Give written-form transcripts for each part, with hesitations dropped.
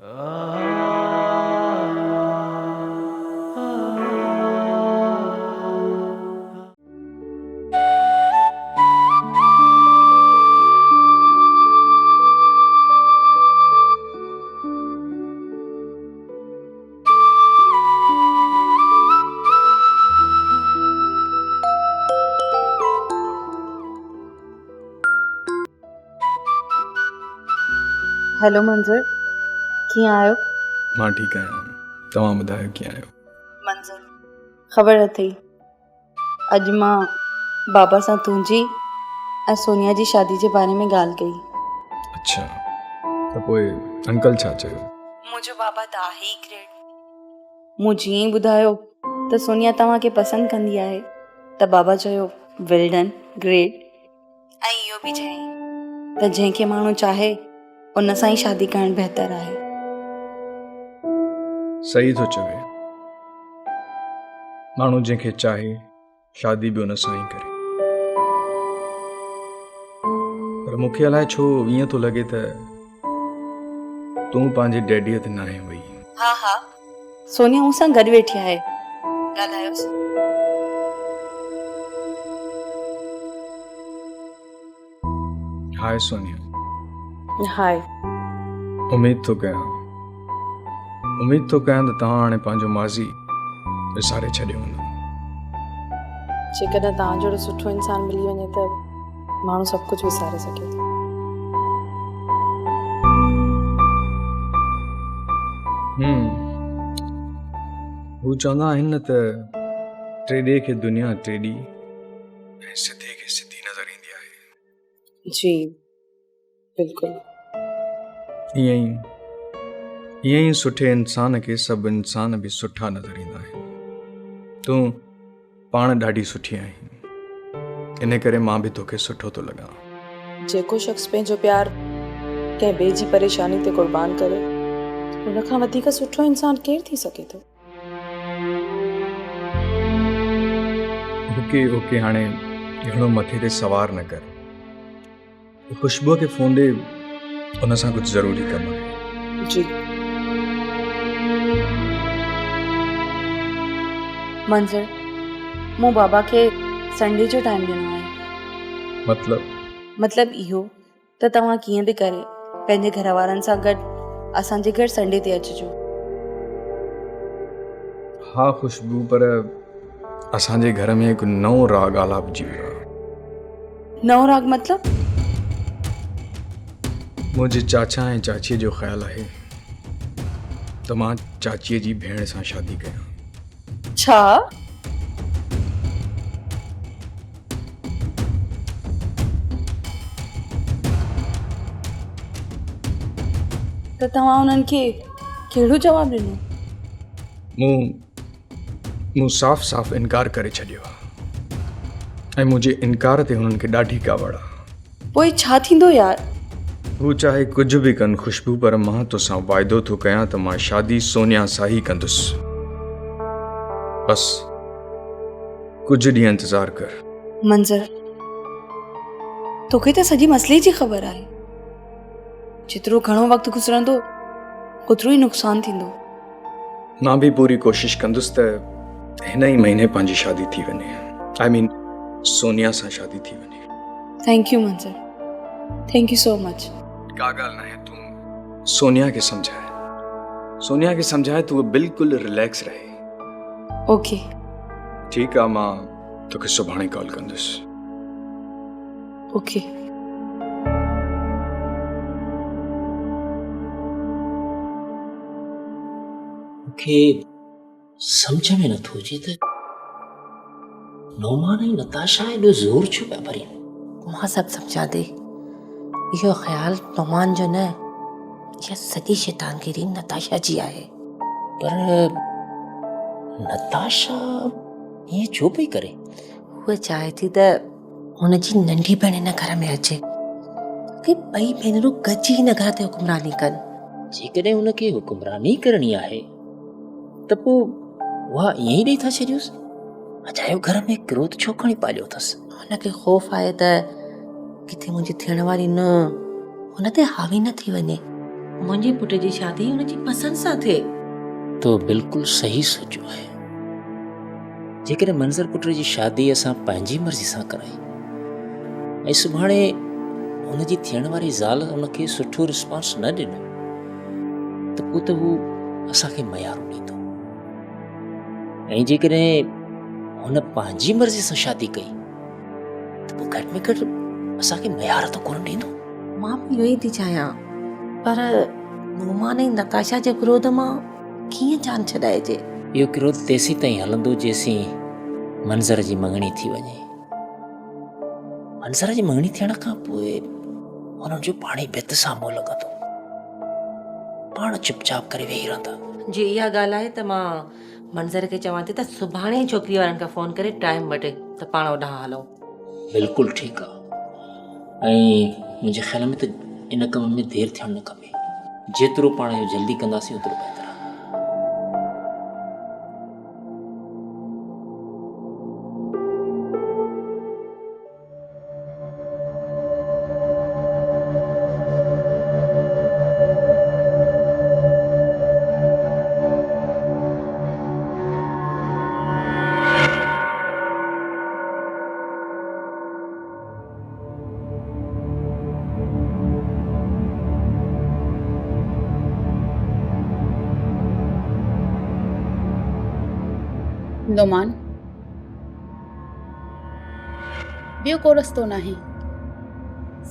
Hello मंज़र, कीअं आहियो? मां ठीकु आहियां। तव्हां ॿुधायो कीअं आहियो? मंज़र, ख़बर अथई अॼु मां बाबा सां तुंहिंजी ऐं सोनिया जी शादी जे बारे में ॻाल्हि कई। अच्छा, त पोइ अंकल छा चयो? मुंहिंजो बाबा त आहे ई ग्रेट। मूं जीअं ई ॿुधायो त सोनिया तव्हांखे पसंदि कंदी आहे त बाबा चयो वेल डन, ग्रेट। ऐं इहो बि चयईं त जंहिंखे माण्हू चाहे उन सां ई शादी करणु बहितर आहे। सही थो चवे, माण्हू जंहिंखे चाहे शादी बि उन सां ई करे। पर मूंखे अलाए छो ईअं थो लॻे त तूं पंहिंजे डैडीअ ते न आहे वई। हा, सोनिया मूं सां गॾु वेठी आहे, ॻाल्हायोसि। हाय सोनिया। हाय। उमेद थो कयां त तव्हां हाणे पंहिंजो माज़ी विसारे छॾियो हूंदो। जेकॾहिं तव्हां जहिड़ो सुठो इंसानु मिली वञे त माण्हू सभु कुझु विसारे सघे थो। हू चवंदा आहिनि न त टेॾे खे दुनिया टेॾी ऐं सिधे खे सिधी नज़र ईंदी आहे। जी बिल्कुलु। ईअं ई सुठे इंसान खे सभु इंसान बि सुठा नज़र ईंदा आहिनि। तूं पाण ॾाढी सुठी आहीं, इन करे मां बि तोखे सुठो थो लॻां। जेको शख़्स पंहिंजो प्यार कंहिं ॿिए जी परेशानी ते क़ुर्बान करे उन खां वधीक सुठो इंसान केरु थी सघे थो। ओके हाणे घणो मथे ते सवार न कर। खुशबूअ खे फ़ोन ॾे, उन सां कुझु ज़रूरी कमु आहे। जी मंज़र, मूं बाबा खे संडे जो टाइम ॾिनो आहे। मतलब इहो त तव्हां कीअं बि करे पंहिंजे घर वारनि सां गॾु असांजे घर संडे ते अचिजो। हा खुशबू, पर असांजे घर में हिकु नओं राग आलापजी वियो आहे। नओं राग मतलब? मुंहिंजे चाचा ऐं चाचीअ जो ख़्यालु आहे त मां चाचीअ जी भेण सां शादी कयां। छा? त तव्हां उन्हनि खे कहिड़ो जवाबु ॾिनो? मूं साफ़ इनकार करे छॾियो आहे ऐं मुंहिंजे इनकार ते हुननि खे ॾाढी कावड़ आहे। पोइ छा थींदो यार? हू चाहे कुझु बि कनि खुशबू, पर मां तोसां वाइदो थो कयां त मां शादी सोनिया सां ई कंदुसि। बस कुझु ॾींहं इंतज़ार कर। मंज़र, तोखे त सॼी मसइले जी ख़बर आहे। जेतिरो घणो वक़्तु गुज़रंदो ओतिरो ई नुक़सानु थींदो। मां बि पूरी कोशिशि कंदुसि त हिन ई महीने पंहिंजी शादी थी वञे। सोनिया सां शादी थी वञे। थैंक यू मंज़र, थैंक यू सो मच। का ॻाल्हि न आहे, तूं सोनिया खे सम्झाए तूं बिल्कुलु रिलैक्स रहे। ओके ठीकु आहे, मां तोखे सुभाणे कॉल कंदुसि। ओके। मूंखे सम्झ में नथो अचे त नोमान ऐं नताशा एॾो ज़ोर छो पिया भरिन। मां सभु सम्झां थी। इहो ख़्यालु नोमान जो न, इहा सॼी शैतानगिरी नताशा जी आहे। पर नताशा ईअं छो पई करे? उहा चाहे थी त हुनजी नंढी भेण हिन घर में अचे, कि ॿई भेनरूं गॾिजी हिन घर ते हुकुमरानी कनि। जेकॾहिं हुनखे हुकुमरानी करणी आहे त पोइ उहा ईअं ई ॾेई था छॾियोसि। अजायो घर में क्रोध छो खणी पालियो अथसि? हुनखे ख़ौफ़ आहे त किथे मुंहिंजी थियण वारी न हुन ते हावी न थी वञे। मुंहिंजे पुट जी शादी हुनजी पसंदि सां थिए। तो बिल्कुलु सही सोचियो आहे। जेकॾहिं मंज़र पुट जी शादी असां पंहिंजी मर्ज़ी सां कराई ऐं सुभाणे हुनजी थियण वारी ज़ाल हुनखे सुठो रिस्पॉन्स न ॾिनो त पोइ त हू असांखे मयारो ॾींदो। ऐं जेकॾहिं हुन पंहिंजी मर्ज़ी सां शादी कई त पोइ घटि में घटि असांखे मयार त कोन ॾींदो। मां बि इहो ई थी चाहियां, पर नोमान ऐं नताशा जे विरोध मां कीअं जान छॾाइजे? इहो क्रोध तेसीं ताईं हलंदो जेसीं मंज़र जी मङणी थी वञे। मंज़र जी मङणी थियण खां पोइ हुननि जो पाणी भित साम्हूं लॻंदो, पाण चुपचाप करे वेही रहंदा। जे इहा ॻाल्हि आहे त मां मंज़र खे चवां थी त सुभाणे ई छोकिरी वारनि खां फ़ोन करे टाइम वठे त पाण होॾां हलूं। बिल्कुलु ठीकु आहे। ऐं मुंहिंजे ख़्याल में त इन कम में देरि थियणु न खपे। जेतिरो पाण इहो जल्दी कंदासीं ओतिरो बहितर आहे। नोमान, ॿियो को रस्तो नाहे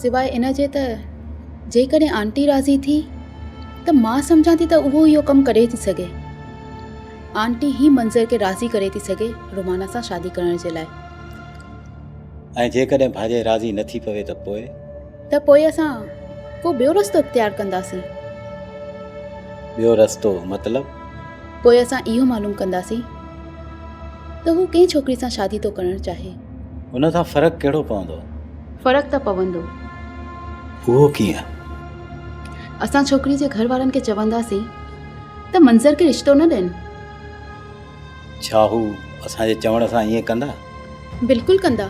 सिवाइ इन जे त जेकॾहिं आंटी राज़ी थी त मां सम्झां थी त उहो इहो कमु करे थी सघे। आंटी ही मंज़र खे राज़ी करे थी सघे रोमाना सां शादी करण जे लाइ। ऐं जेकॾहिं भाॼाई राज़ी नथी पवे त पोइ असां को ॿियो रस्तो इख़्तियार कंदासीं। ॿियो रस्तो मतिलब? पोइ असां इहो मालूम कंदासीं त हू कंहिं छोकिरी सां शादी थो करणु चाहे। उन सां फ़र्क़ु कहिड़ो पवंदो? फ़र्क़ु त पवंदो। उहो कीअं? असां छोकिरी जे घर वारनि खे चवंदासीं त मंज़र खे रिश्तो न ॾियनि। छा हू असांजे चवण सां ईअं कंदा? बिल्कुलु कंदा।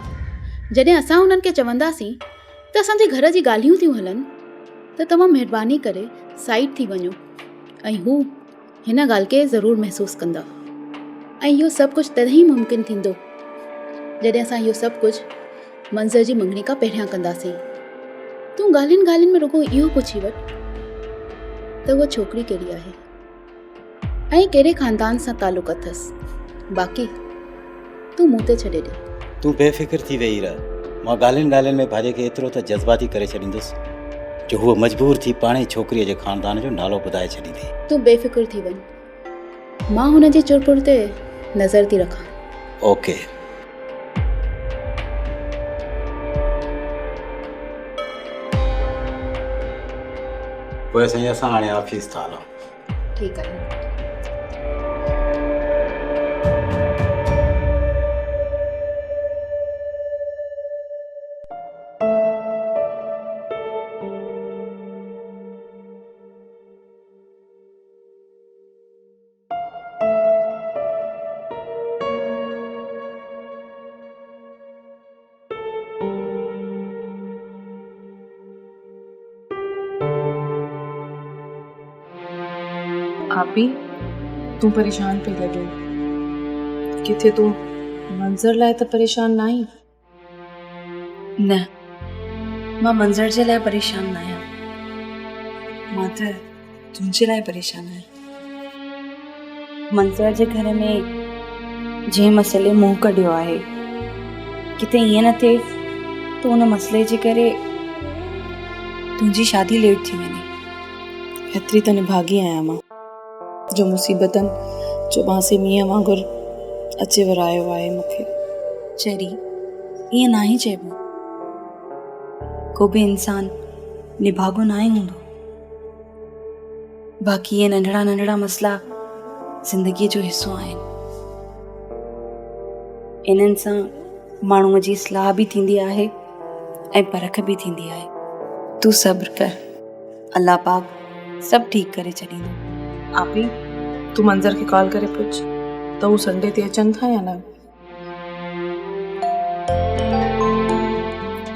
जॾहिं असां हुननि खे चवंदासीं त असांजे घर जी ॻाल्हियूं थियूं हलनि त तव्हां महिरबानी करे साइड थी वञो, ऐं हू हिन ॻाल्हि खे ज़रूरु महसूसु कंदा। ऐं इहो सभु कुझु तॾहिं ई मुमकिन थींदो जॾहिं असां इहो सभु कुझु मंज़र जी मङणी खां पहिरियां कंदासीं। तूं ॻाल्हियुनि ॻाल्हियुनि में रुगो इहो पुछी वठि त उहा छोकिरी कहिड़ी आहे ऐं कहिड़े ख़ानदान सां तालुक़ अथसि। बाक़ी तूं मूं ते छॾे ॾे। तूं बेफ़िक्र थी वेही रह। मां ॻाल्हियुनि ॻाल्हियुनि में भाॼे खे एतिरो त जज़्बाती करे छॾींदुसि जो हूअ मजबूर थी पाणे छोकिरीअ जे ख़ानदान जो नालो ॿुधाए छॾींदी। तूं बेफ़िक्र थी वञ, मां हुन जे चुरपुर ते नज़र थी रखां। ओके। पोइ असां हाणे ऑफिस था हलूं। ठीकु आहे। आपी, तूं परेशान पई लॻे। किथे तूं मंज़र लाइ त परेशान न आहीं? न, मां मंज़र जे लाइ परेशान न आहियां, मां त तुंहिंजे लाइ परेशान आहियां। मंज़र जे घर में जंहिं मसइले मुंहुं कढियो आहे, किथे ईअं न थिए त उन मसइले जे करे तुंहिंजी शादी लेट थी वञे। हेतिरी त निभागी आहियां मां जो मुसीबतनि चुबासे मींहं वांगुरु अचे वरायो आहे मूंखे। चरी, ईअं न ई चइबो। को बि इंसान निभागो न ई हूंदो। बाक़ी इहे नंढड़ा नंढड़ा मसइला ज़िंदगीअ जो हिसो आहिनि। इन्हनि सां माण्हूअ जी इस्लाह बि थींदी आहे ऐं परख बि थींदी आहे। तूं सब्र कर, अल्लाह पाक सभु ठीकु करे छॾींदो। आपी, तूं मंज़र खे कॉल करे पुछ त हू संडे ते अचनि था या न।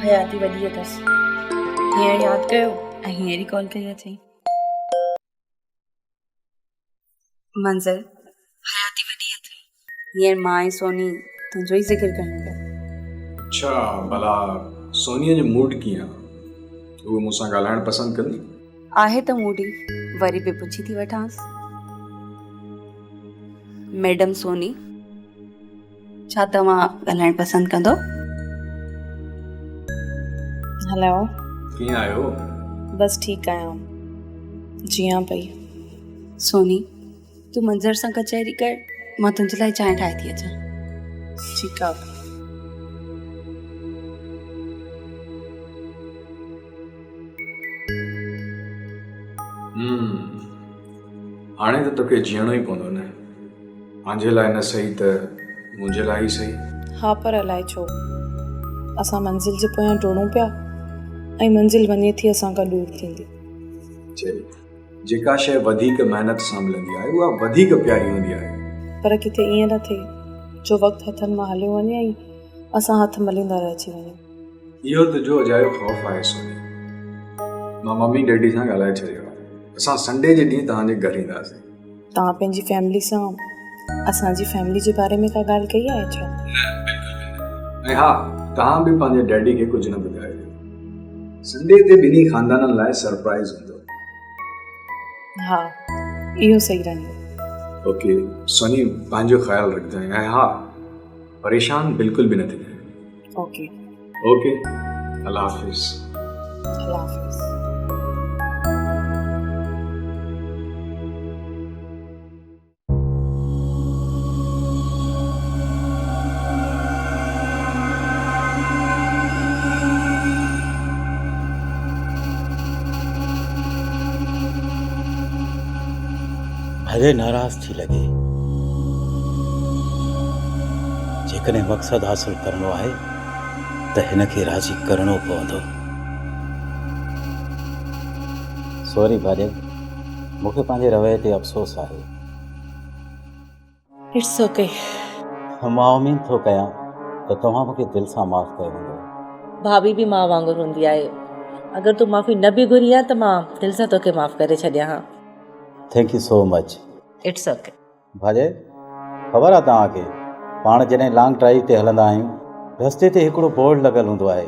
हयाती वॾी अथसि, हींअर यादि कयो ऐं हींअर ई कॉल कई अथई। मंज़र हयाती वॾी अथई, हींअर मां ऐं सोनी तुंहिंजो ई ज़िक्र कयूं पिया। अच्छा भला सोनीअ जो मूड कीअं आहे? उहो मूंसां ॻाल्हाइणु पसंदि कंदी? आहे त मूडी, वरी बि पुछी थी वठांसि। मैडम सोनी, छा तव्हां ॻाल्हाइणु पसंदि कंदो? हेलो, कीअं आहियो? बसि ठीकु आहियां, जीअं पई। सोनी, तूं मंज़र सां कचहरी कर, मां तुंहिंजे लाइ चांहि ठाहे थी अचां। ठीकु आहे। हाणे त तोखे जीअणो ई पवंदो न, मुंहिंजे लाइ न सही त मुंहिंजे लाइ ई सही। हा, पर अलाए छो असां मंज़िल जे पोयां डोड़ूं पिया ऐं मंज़िल वञे थी असां खां दूर थींदी। जेका शइ वधीक महिनत सां मिलंदी आहे उहा वधीक प्यारी हूंदी आहे। पर किथे ईअं न थिए जो वक़्तु हथनि मां हलियो वञे ऐं असां हथ मलींदा रहिजी वञूं। इहो तुंहिंजो अजायो ख़ौफ़ आहे सोनी। मां मम्मी डैडी सां ॻाल्हाए छॾियो आहे, असां संडे जे ॾींहुं तव्हांजे घर ईंदासीं। तव्हां पंहिंजी फैमिली सां असांजी फैमिली जे बारे में का ॻाल्हि कई आहे छा? ऐं हा, तव्हां बि पंहिंजे डैडी खे कुझु न ॿुधायो। संडे ते ॿिन्ही ख़ानदाननि लाइ सरप्राइज़ हूंदो। हा, इहो सही रहंदो। ओके सोनी, पंहिंजो ख़्यालु रखजांइ ऐं हा, परेशान बिल्कुलु बि न थींदे। ओके, ओके, अल्लाह हाफ़िज़। अल्लाह हाफ़िज़। भले नाराज़ थी लॻे, जेकॾहिं मक़सदु हासिल करणो आहे त हिन खे राज़ी करणो पवंदो। सॉरी भाॼे, मूंखे पंहिंजे रवैये ते अफ़सोस आहे। It's okay. मां उमेद थो कयां त तव्हां मूंखे दिलि सां माफ़ कयो हूंदो। भाभी बि मां वांगुरु हूंदी आहे, अगरि तूं माफ़ी न बि घुरी आहे त मां दिलि सां तोखे माफ़ करे छॾियां हा। Thank you so much. It's okay. भाॼे, ख़बर आहे तव्हांखे, पाण जॾहिं लॉन्ग ड्राइव ते हलंदा आहियूं, रस्ते ते हिकिड़ो बोर्ड लॻल हूंदो आहे,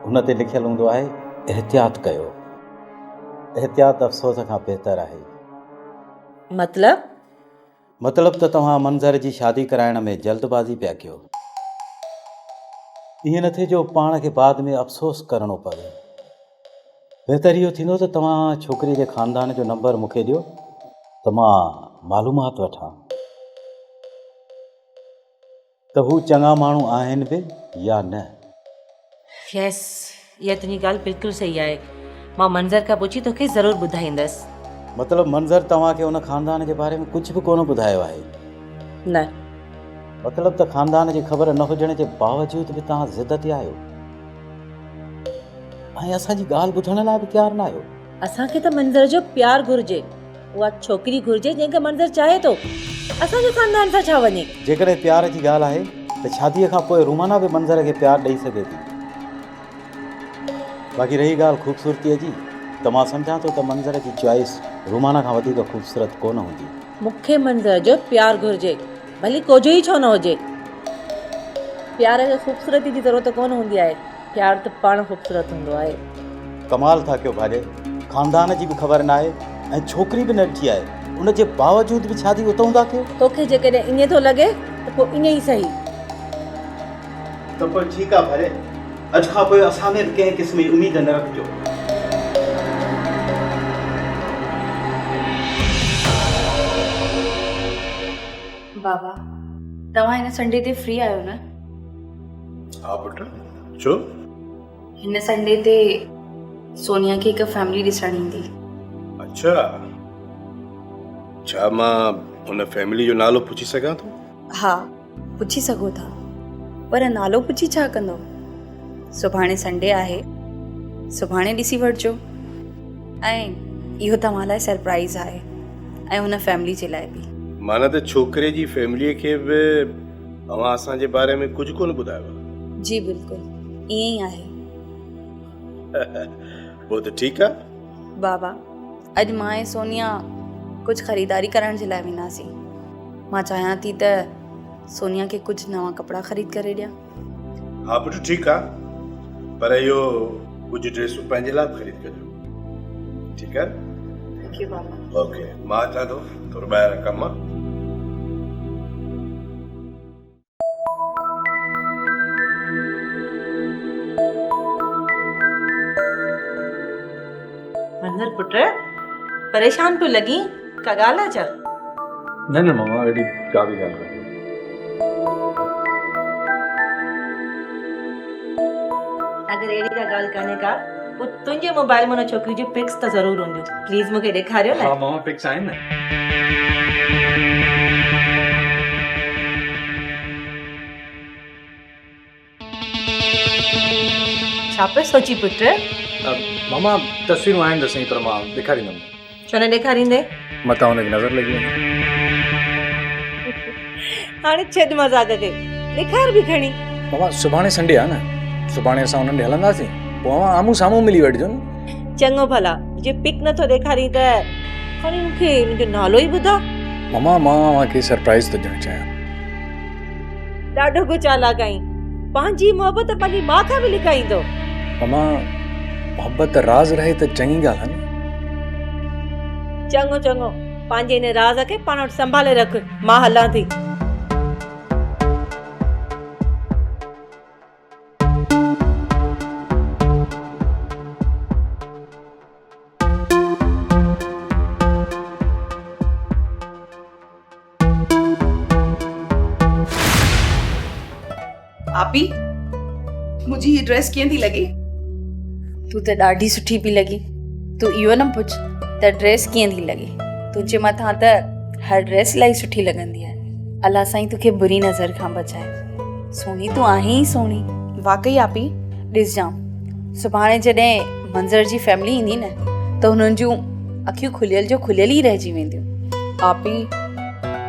हुन ते लिखियलु हूंदो आहे, एहतियात कयो। एहतियात अफ़सोस खां बहितर आहे। मतिलब त तव्हां मंज़र जी शादी कराइण में जल्दबाज़ी पिया कयो। ईअं न थिए जो पाण खे बाद में अफ़सोस करणो पवे। बहितर इहो थींदो त तव्हां छोकिरीअ जे ख़ानदान जो नंबर मूंखे ॾियो त मां मालूमात वठां त हू चङा माण्हू आहिनि बि या न। यस, इहा तुंहिंजी ॻाल्हि बिल्कुलु सही आहे। मां मंज़र खां पुछी तोखे ज़रूरु ॿुधाईंदसि। मतिलबु मंज़र तव्हांखे उन ख़ानदान जे बारे में कुझु बि कोन ॿुधायो आहे? न। मतिलबु त ख़ानदान जी ख़बर न हुजण जे बावजूद बि तव्हां ज़िद ते आहियो ऐं असांजी ॻाल्हि ॿुधण लाइ बि तयारु न आहियो। असांखे त मंज़र जो प्यारु घुरिजे, उहा छोकिरी घुरिजे जंहिंखे मंज़र चाहे थो। असांजो ख़ानदान सां छा वञे? जेकॾहिं प्यार जी ॻाल्हि आहे त शादीअ खां पोइ रूमाना बि मंज़र खे प्यारु ॾेई सघे थी। बाक़ी रही ॻाल्हि ख़ूबसूरतीअ जी, त मां सम्झां थो त मंज़र जी चॉइस रूमाना खां वधीक ख़ूबसूरत कोन हूंदी। मूंखे मंज़र जो प्यारु घुरिजे, भली कोजो ई छो न हुजे। प्यार खे ख़ूबसूरती जी ज़रूरत कोन हूंदी आहे, प्यारु त पाण ख़ूबसूरत हूंदो आहे। कमाल था कयो भाॼे, ख़ानदान जी बि ख़बर न आहे ऐं छोकिरी बि न ॾिठी आहे, उन जे बावजूद बि शादी उतां था कयो। तोखे जेकॾहिं ईअं थो लॻे त पोइ ईअं ई सही। त पोइ ठीकु आहे भाॼे, अॼु खां पोइ असां में बि कंहिं क़िस्म जी उमेद न रखिजो। बाबा, तव्हां हिन संडे ते फ्री आहियो न? हा पुट, छो? हिन संडे ते सोनिया खे हिकु फैमिली ॾिसण ईंदी। अच्छा, छा मां हुन फैमिली जो नालो पुछी सघां थो? हा, पुछी सघो था, पर नालो पुछी छा कंदो? सुभाणे संडे आहे, सुभाणे ॾिसी वठिजो। ऐं इहो तव्हां लाइ सरप्राइज़ आहे ऐं हुन फैमिली जे लाइ बि। माना त छोकिरे जी फैमिलीअ खे बि अव्हां असांजे बारे में कुझु कोन ॿुधायो? जी बिल्कुलु, ईअं ई आहे। पोइ त ठीकु आहे। बाबा, अॼु मां ऐं सोनिया कुझु ख़रीदारी करण जे लाइ वेंदासीं। मां चाहियां थी त सोनिया खे कुझु नवां कपिड़ा ख़रीद करे ॾियां। हा पुटु ठीकु आहे, पर इहो कुझु ड्रेसूं पंहिंजे लाइ बि ख़रीद कजो, ठीकु आहे? थैंक यू बाबा। ओके, मां अचां थो, थोरो ॿाहिरि कमु आहे। मंज़र पुट परेशान पियो लॻी, का ॻाल्हि आहे छा? न न मामा, अहिड़ी का बि ॻाल्हि कोन्हे। अगरि अहिड़ी का ॻाल्हि कान्हे का, पोइ तुंहिंजे मोबाइल में हुन छोकिरी जो पिक्स त ज़रूरु हूंदियूं, प्लीज़ मूंखे ॾेखारियो हा न। मामा, पिक्स आहिनि न। छा पियो सोची पुट? मामा तस्वीरूं आहिनि त सही, पर मां ॾेखारींदुमि। छो न ॾेखारींदे? मतां हुनखे नज़र लॻी वञे। हाणे छॾ मज़ाक खे, ॾेखार बि खणी। मामा सुभाणे संडे आहे न, सुभाणे असां हुननि ॾे हलंदासीं, पोइ आम्हूं साम्हूं मिली वठिजो न। चङो भला, जे पिक नथो ॾेखारी त खणी मूंखे मुंहिंजो नालो ई ॿुधा। मामा मां तव्हांखे सरप्राइज़ थो ॾियणु चाहियां। ॾाढो कुझु चालाक आहीं, पंहिंजी मोहबत पंहिंजी माउ खां बि लिकाईंदो। मामा मोहबत राज़ रहे त चङी ॻाल्हि आहे न। चङो चङो, पंहिंजे हिन राज़ खे पाण वटि संभाले रख, मां हलां थी। आपी मुझी ये ड्रेस कीअं थी लॻे? तूं त ॾाढी सुठी पई लॻी। तूं इहो न पुछ त ड्रेस कीअं थी लॻे, तुंहिंजे मथां त हर ड्रेस इलाही सुठी लॻंदी आहे। अलाह साईं तोखे बुरी नज़र खां बचाए। सोनी तूं आहीं ई सोनी। वाकई आपी? ॾिसजांइ, सुभाणे जॾहिं मंज़र जी फैमिली ईंदी न त हुननि जूं अखियूं खुलियल जो खुलियल ई रहिजी वेंदियूं। आपी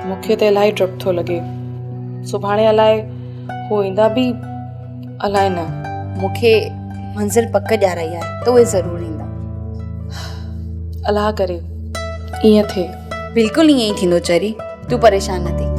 मूंखे त इलाही डपु थो लॻे, सुभाणे अलाए हो ईंदा बि अलाए न। मूंखे मंज़र पक ॼाराई आहे त उहे ज़रूरु ईंदा। अलाह करे ईअं थिए। बिल्कुलु ईअं ई थींदो चरी, तूं परेशान न थी।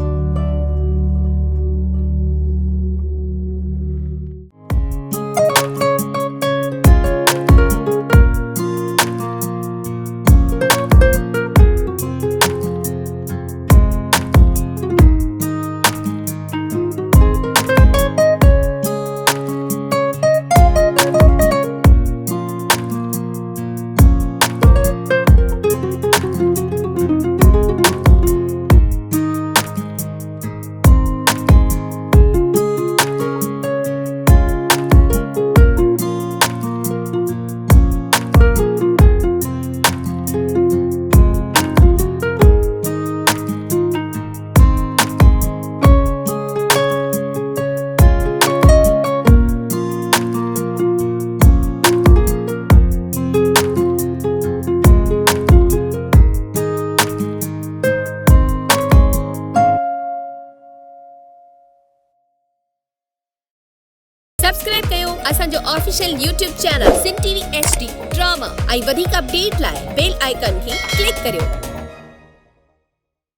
सब्सक्राइब कयो असांजो ऑफिशियल यूट्यूब चैनल सिन टीवी HD ड्रामा ऐं वधीक अपडेट लाइ बेल आइकन खे क्लिक करियो।